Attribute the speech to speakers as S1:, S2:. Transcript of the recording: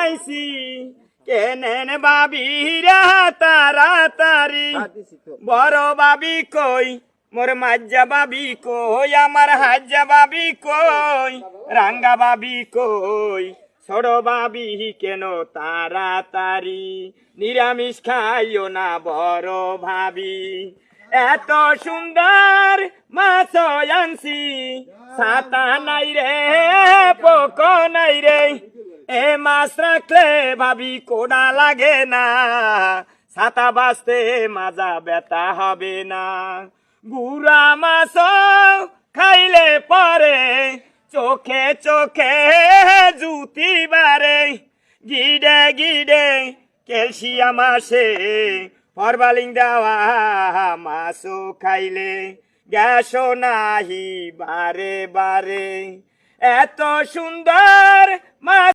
S1: আইছি কেনেন বাবিরা তাড়াতাড়ি বড় বাবি কই মোর মাজ্জা বাবি কই আমার হাজ্জা বাবি কই রাঙ্গা বাবি কই ছোট বাবি কেন তাড়াতাড়ি নিরামিষ খাইও না বড় ভাবি এত সুন্দর মাছ আনছি ছাতা নাই রে পোক নাই রে এ মাছ রাখলে ভাবি কোনা লাগে না ছাতা বাঁচতে মাজা ব্যথা হবে না গুড়া মাছ খাইলে পরে চোখে চোখে জুতি বারে গিডে গিডে ক্যালসিয়াম আসে ফরমালিন দেওয়া মাছও খাইলে গ্যাসও নাহি বারে বারে এত সুন্দর মাছ